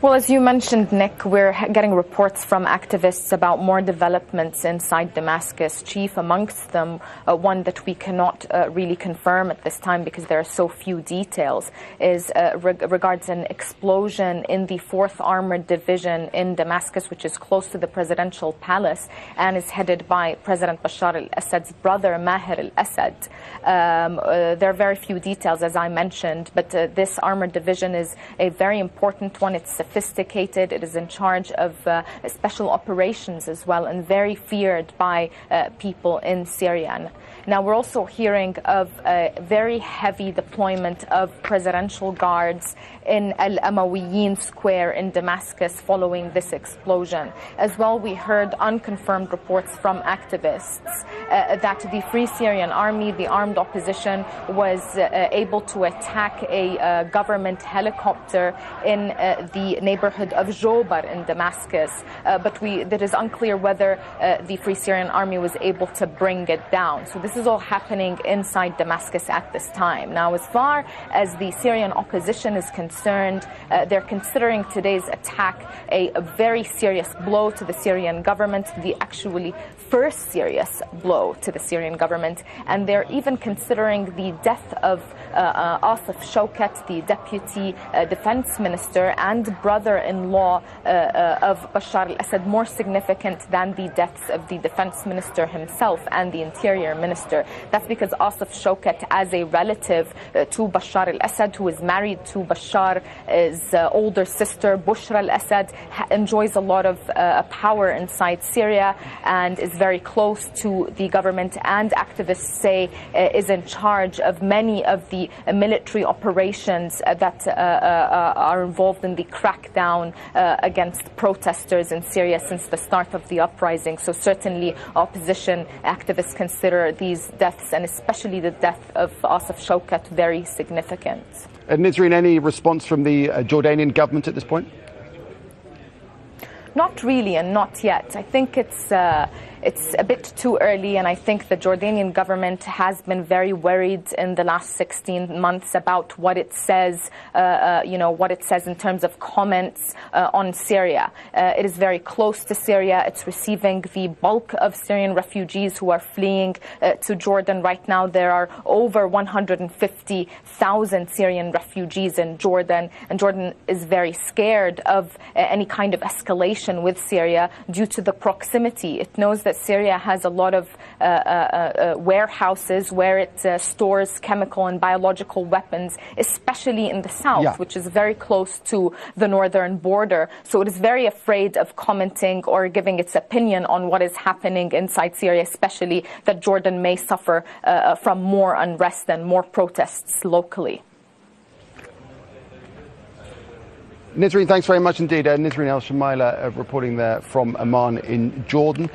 Well, as you mentioned, Nick, we're getting reports from activists about more developments inside Damascus. Chief amongst them, one that we cannot really confirm at this time because there are so few details, is regards an explosion in the 4th Armored Division in Damascus, which is close to the presidential palace and is headed by President Bashar al-Assad's brother, Maher al-Assad. There are very few details, as I mentioned, but this armored division is a very important one. It's sophisticated. It is in charge of special operations as well, and very feared by people in Syria. Now, we're also hearing of a very heavy deployment of presidential guards in Al-Amawiyin Square in Damascus following this explosion. As well, we heard unconfirmed reports from activists that the Free Syrian Army, the armed opposition, was able to attack a government helicopter in the neighborhood of Jobar in Damascus. But it is unclear whether the Free Syrian Army was able to bring it down. So this is all happening inside Damascus at this time. Now, as far as the Syrian opposition is concerned, they're considering today's attack a very serious blow to the Syrian government, the actually first serious blow to the Syrian government, and they're even considering the death of Asif Shaukat, the deputy defense minister and brother-in-law of Bashar al-Assad, more significant than the deaths of the defense minister himself and the interior minister. That's because Asif Shaukat, as a relative to Bashar al-Assad, who is married to Bashar's older sister, Bushra al-Assad, enjoys a lot of power inside Syria and is very close to the government, and activists say is in charge of many of the military operations that are involved in the crackdown against protesters in Syria since the start of the uprising. So certainly opposition activists consider these deaths, and especially the death of Asif Shaukat, very significant. Nisreen, any response from the Jordanian government at this point? Not really, and not yet. I think it's a bit too early, and I think the Jordanian government has been very worried in the last 16 months about what it says, what it says in terms of comments on Syria. It is very close to Syria. It's receiving the bulk of Syrian refugees who are fleeing to Jordan right now. There are over 150,000 Syrian refugees in Jordan, and Jordan is very scared of any kind of escalation with Syria due to the proximity. It knows that Syria has a lot of warehouses where it stores chemical and biological weapons, especially in the south, which is very close to the northern border. So it is very afraid of commenting or giving its opinion on what is happening inside Syria, especially that Jordan may suffer from more unrest and more protests locally. Nisreen, thanks very much indeed. Nisreen El-Shamayleh reporting there from Amman in Jordan.